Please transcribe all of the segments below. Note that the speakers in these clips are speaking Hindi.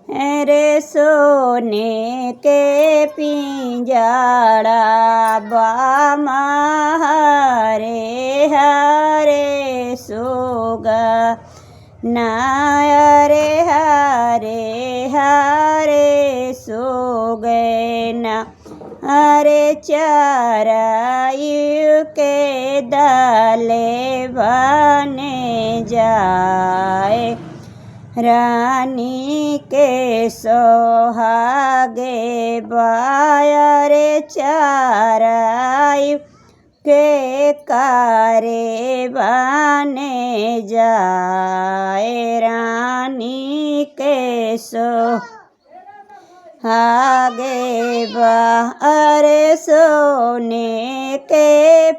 रे सोने के पिंजड़ा बामा हरे हरे सोगा नायरे हरे हरे सो गए ना अरे चरायु के दले बने जाए रानी के सोहागे बायरे चरायु के कारे बने जाए रानी के सोहागे बारे सोने के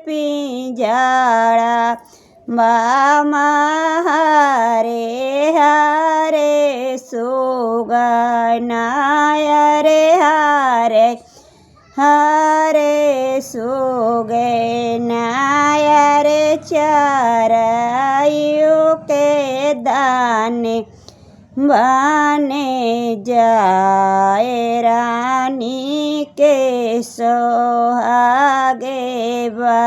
पिंजड़ा बामा हरे हरे सोगा नायरे हरे हरे सोगे नायरे चरायु के दाने बने जाए रानी के सोहागे बा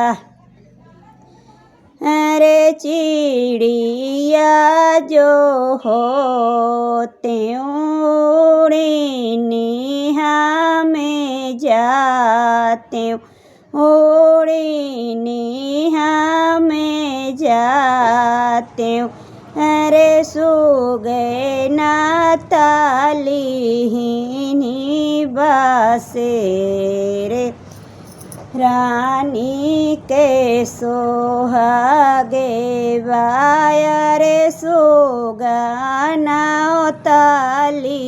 अरे चिड़िया जो होते उड़ीनी हमें जाते उड़ीनी हमें जाते अरे सो गए ना ताली बसेरे रानी के सोहागे बायरे सोगाना ताली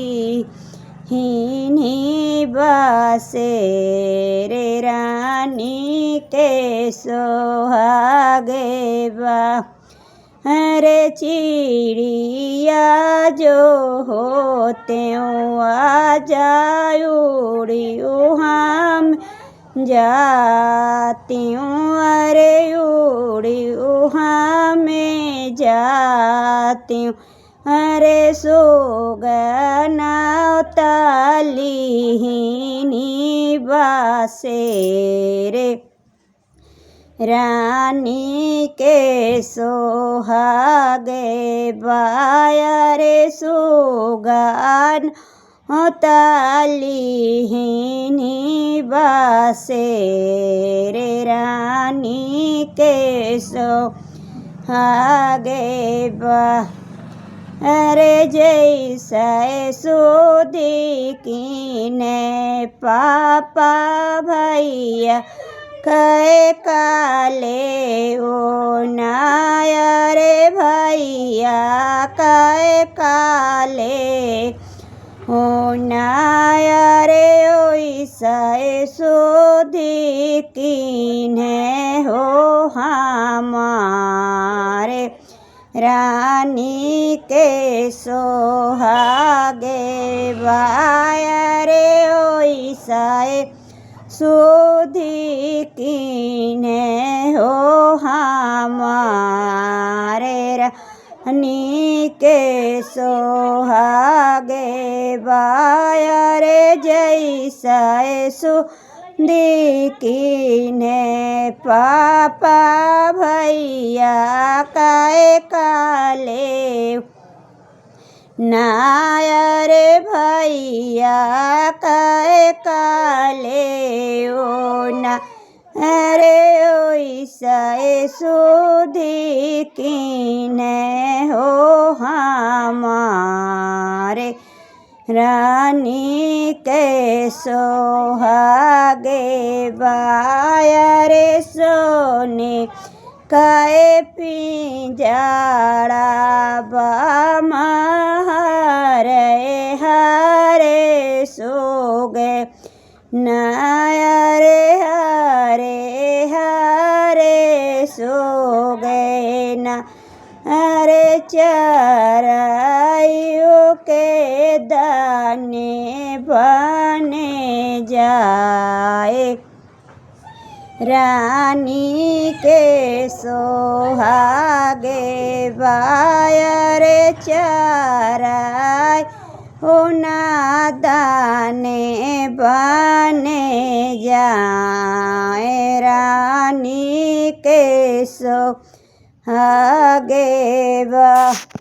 हिनी बसेरे रानी के सोहागे बा अरे चिड़िया जो होते आ जाऊड़ियो हम जाती हूँ अरे उड़ी हमें जाती हूँ अरे सोगना ताली बसेरे रानी के सोहागे बायरे सोगान ताली बसेरे रानी के सोहागे बा अरे जैसे सोदी कीने पापा भैया कै काले ओ नायरे भैया कै काले ओ नायरे ओइसे सोधी कीने हो हमारे रानी के सोहागे बायरे ओइसे सोधी कीने हो हमारे रानी के सोहागे बायरे जैसे सोधी कीने पापा भैया कै काले नायरे भैया कै काले ओ ना अरे ओइसे सोधी कीने हो हमारे रानी के सोहागे बायरे सोने कै पिंजड़ा बामा हरे हरे सोगे नायरे हरे हरे सोगे ना अरे चरायु के दाने बने जाए रानी के सोहागे बायरे चराय हो नादाने बने जाए रानी के सो आगे